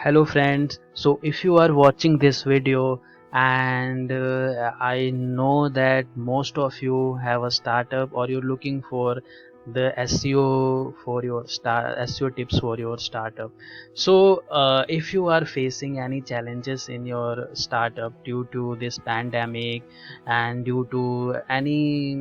Hello friends, so if you are watching this video and I know that most of you have a startup or you're looking for the SEO for your SEO tips for your startup. So if you are facing any challenges in your startup due to this pandemic and due to any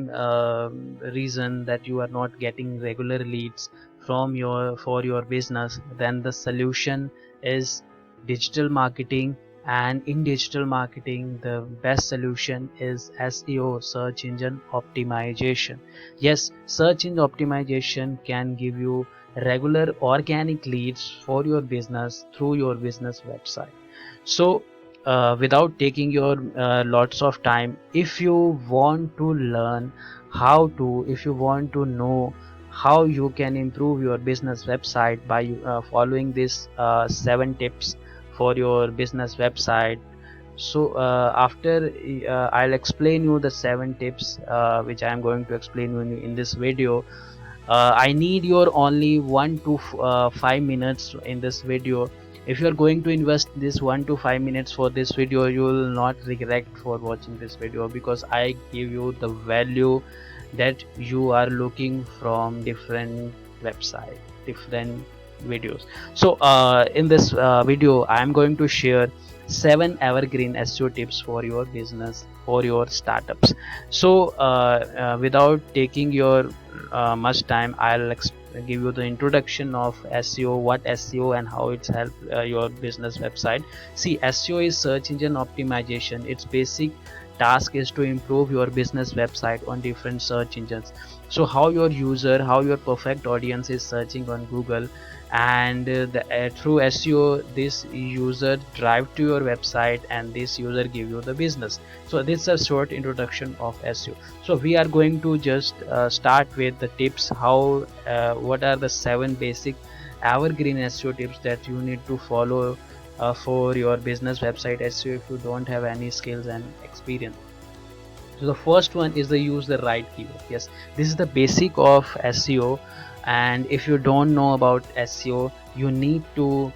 reason that you are not getting regular leads from your for your business, then the solution is digital marketing. And in digital marketing the best solution is SEO, search engine optimization. Yes, search engine optimization can give you regular organic leads for your business through your business website. So without taking your lots of time, if you want to learn if you want to know how you can improve your business website by following these 7 tips for your business website. So after I'll explain you the 7 tips which I am going to explain you in this video. I need your only 1 to 5 minutes in this video. If you are going to invest this 1 to 5 minutes for this video, you will not regret for watching this video, because I give you the value that you are looking from different website, different videos. So in this video I am going to share 7 evergreen SEO tips for your business, for your startups. So without taking your much time, I'll give you the introduction of SEO, what SEO and how it's help your business website. See, SEO is search engine optimization. Its basic task is to improve your business website on different search engines. So how your user, how your perfect audience is searching on Google, and through SEO this user drive to your website and this user give you the business. So this is a short introduction of SEO. So we are going to just start with the tips, how what are the 7 basic evergreen SEO tips that you need to follow for your business website SEO if you don't have any skills and experience. So the first one is the use the right keyword. Yes, this is the basic of SEO. And if you don't know about SEO, you need to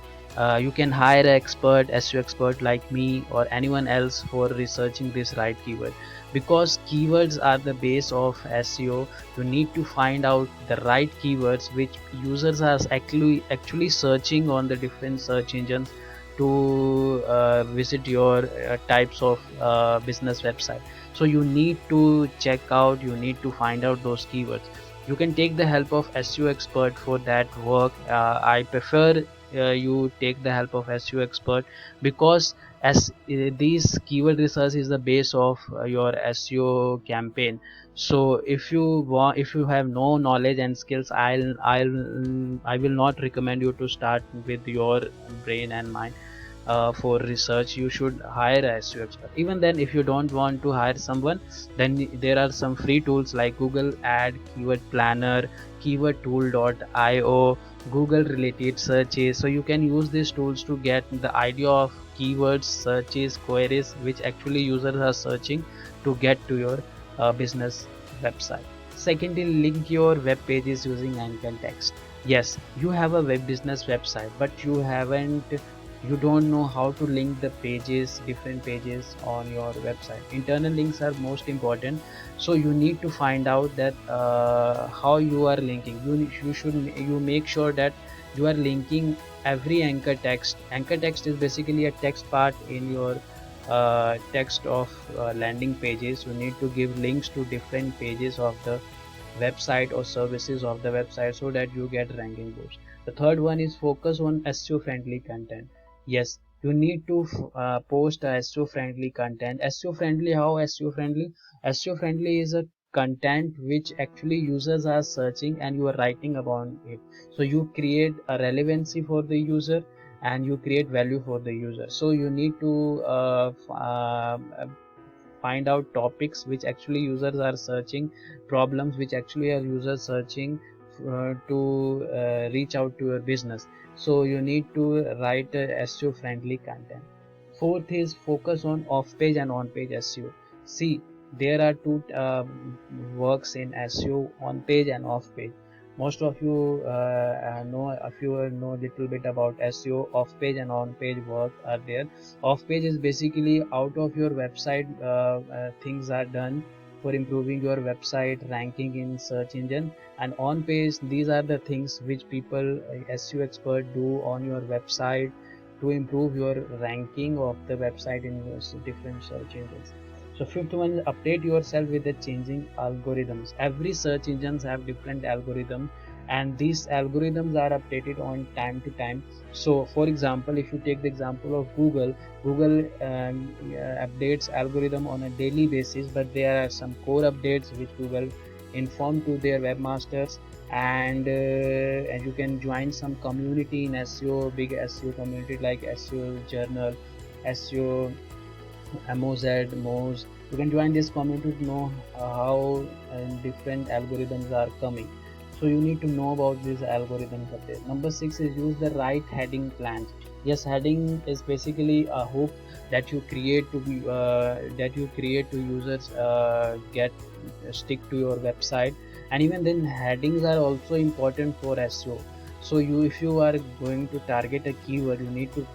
you can hire an expert, SEO expert like me or anyone else for researching this right keyword, because keywords are the base of SEO. You need to find out the right keywords which users are actually searching on the different search engines to visit your types of business website. So you need to check out, you need to find out those keywords. You can take the help of SEO expert for that work. I prefer you take the help of SEO expert, because as these keyword research is the base of your SEO campaign. So if you have no knowledge and skills, I will not recommend you to start with your brain and mind. For research you should hire a SEO expert. Even then, if you don't want to hire someone, then there are some free tools like Google Ad, Keyword Planner, keywordtool.io, Google related searches. So you can use these tools to get the idea of keywords, searches, queries which actually users are searching to get to your business website. Secondly, link your web pages using anchor text. Yes, you have a web business website, but you don't know how to link the pages, different pages on your website. Internal links are most important. So you need to find out that how you are linking. You make sure that you are linking every anchor text. Anchor text is basically a text part in your text of landing pages. You need to give links to different pages of the website or services of the website so that you get ranking boost. The third one is focus on SEO friendly content. Yes, you need to post SEO friendly content. SEO friendly, how SEO friendly? SEO friendly is a content which actually users are searching and you are writing about it. So you create a relevancy for the user and you create value for the user. So you need to find out topics which actually users are searching, problems which actually are users searching to reach out to your business. So you need to write SEO friendly content. Fourth is focus on off page and on page SEO. See, there are two works in SEO, on page and off page. Most of you know, if you know little bit about SEO, off page and on page work are there. Off page is basically out of your website, things are done for improving your website ranking in search engine. And on page, these are the things which people, SEO expert, do on your website to improve your ranking of the website in different search engines. So fifth one, update yourself with the changing algorithms. Every search engines have different algorithms, and these algorithms are updated on time to time. So for example, if you take the example of Google, updates algorithm on a daily basis, but there are some core updates which Google inform to their webmasters. And you can join some community in SEO, big SEO community like SEO Journal, SEO Moz. You can join this community to know how different algorithms are coming. So you need to know about these algorithms up there. Number 6 is use the right heading plans. Yes, heading is basically a hook that you create to users get stick to your website. And even then, headings are also important for SEO. So if you are going to target a keyword, you need to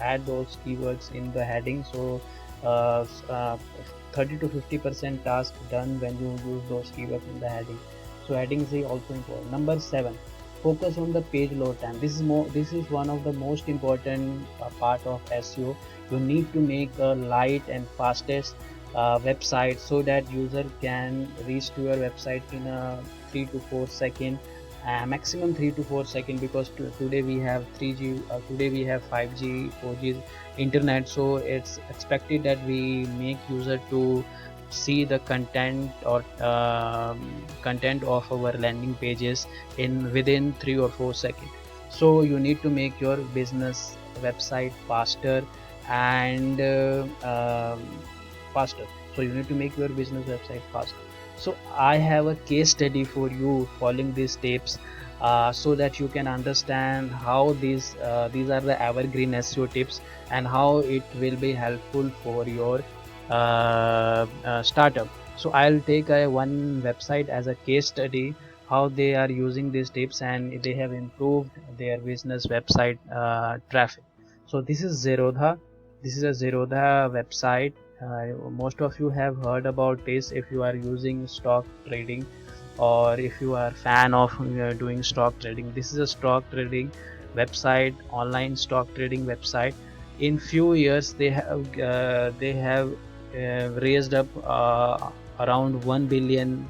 add those keywords in the heading. So 30 to 50% task done when you use those keywords in the heading. So headings is also important. Number 7, focus on the page load time. This is one of the most important part of SEO. You need to make a light and fastest website so that user can reach to your website in a 3 to 4 second, maximum 3 to 4 seconds, because today we have 3G, today we have 5G, 4G internet. So it's expected that we make user to see the content or content of our landing pages in within 3 or 4 seconds. So you need to make your business website faster and faster. So you need to make your business website faster. So I have a case study for you following these steps, so that you can understand how these are the evergreen SEO tips and how it will be helpful for your startup. So I'll take one website as a case study, how they are using these tips and they have improved their business website traffic. So this is Zerodha. This is a Zerodha website. Most of you have heard about this if you are using stock trading, or if you are fan of doing stock trading. This is a stock trading website, online stock trading website. In few years they have raised up around 1 billion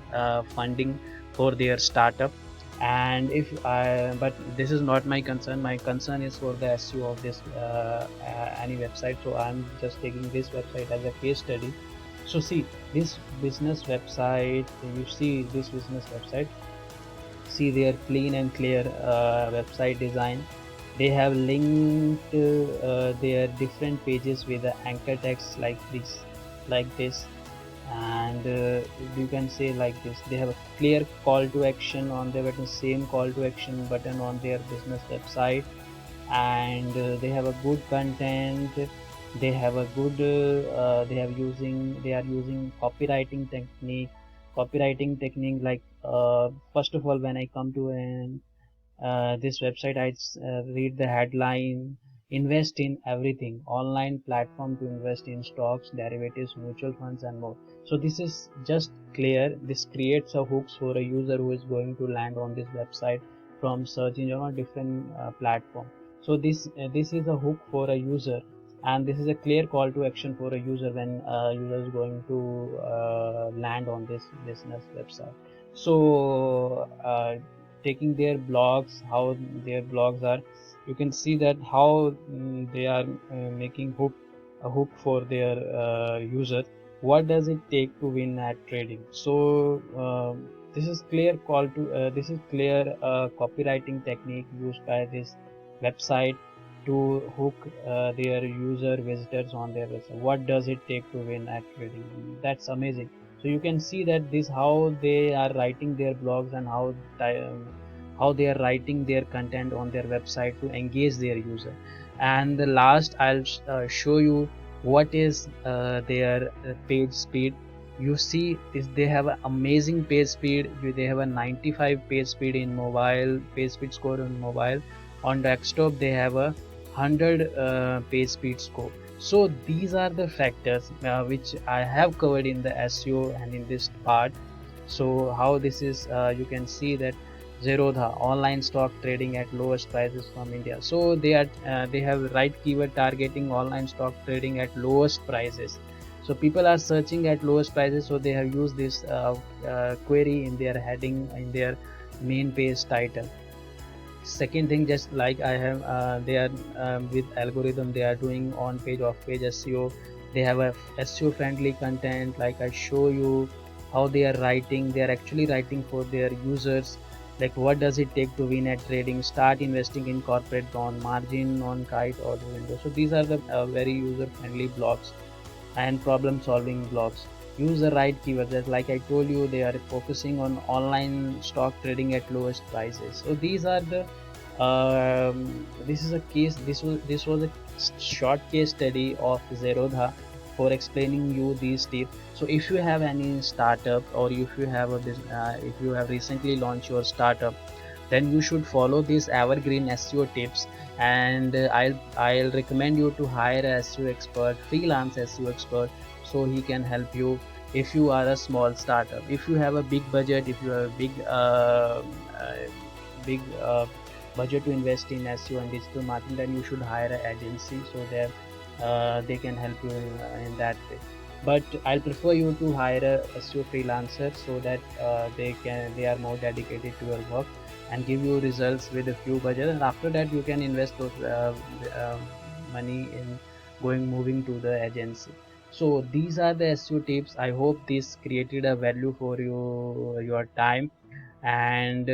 funding for their startup. And but this is not my concern. My concern is for the SEO of this any website. So I'm just taking this website as a case study. So see this business website, see their clean and clear website design. They have linked their different pages with the anchor text like this, and you can say like this. They have a clear call to action on their button, same call to action button on their business website. And they have a good content. They have a good they are using copywriting technique like first of all, when I come to this website, I read the headline: invest in everything, online platform to invest in stocks, derivatives, mutual funds and more. So this is just clear. This creates a hooks for a user who is going to land on this website from search engine or different platform. So this is a hook for a user, and this is a clear call to action for a user when user is going to land on this business website. So taking their blogs, how their blogs are, you can see that how they are making a hook for their user. What does it take to win at trading? So this is clear copywriting technique used by this website to hook their user visitors on their website. What does it take to win at trading? That's amazing. So you can see that this how they are writing their blogs and how they are writing their content on their website to engage their user. And the last, I'll show you what is their page speed. You see is they have an amazing page speed. They have a 95 page speed in mobile, page speed score on mobile. On desktop they have a 100 page speed score. So these are the factors which I have covered in the SEO and in this part. So how this is, you can see that Zerodha online stock trading at lowest prices from India. So they have right keyword targeting online stock trading at lowest prices. So people are searching at lowest prices, so they have used this query in their heading, in their main page title. Second thing, just like I have they are with algorithm, they are doing on page, off page SEO. They have a SEO friendly content, like I show you how they are writing. They are actually writing for their users, like what does it take to win at trading, start investing in corporate bond, margin on kite or window. So these are the very user friendly blogs and problem solving blogs. Use the right keywords. Just like I told you, they are focusing on online stock trading at lowest prices. So these are the this is a case, this was a short case study of Zerodha for explaining you these tips. So if you have any startup, or if you have a business, if you have recently launched your startup, then you should follow these evergreen SEO tips. And I'll recommend you to hire a SEO expert, freelance SEO expert, so he can help you if you are a small startup. If you have a big budget, if you have a big budget to invest in SEO and digital marketing, then you should hire an agency so that they can help you in that way. But I'll prefer you to hire a SEO freelancer, so that they are more dedicated to your work and give you results with a few budget. And after that you can invest those money in moving to the agency. So these are the SEO tips. I hope this created a value for you, your time. And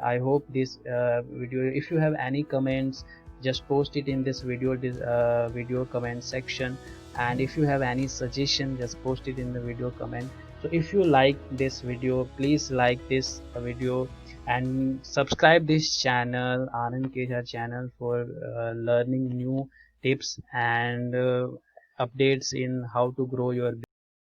I hope this video, if you have any comments, just post it in this video comment section. And if you have any suggestion, just post it in the video comment. So if you like this video, please like this video and subscribe this channel, Anand Kesar channel, for learning new tips and updates in how to grow your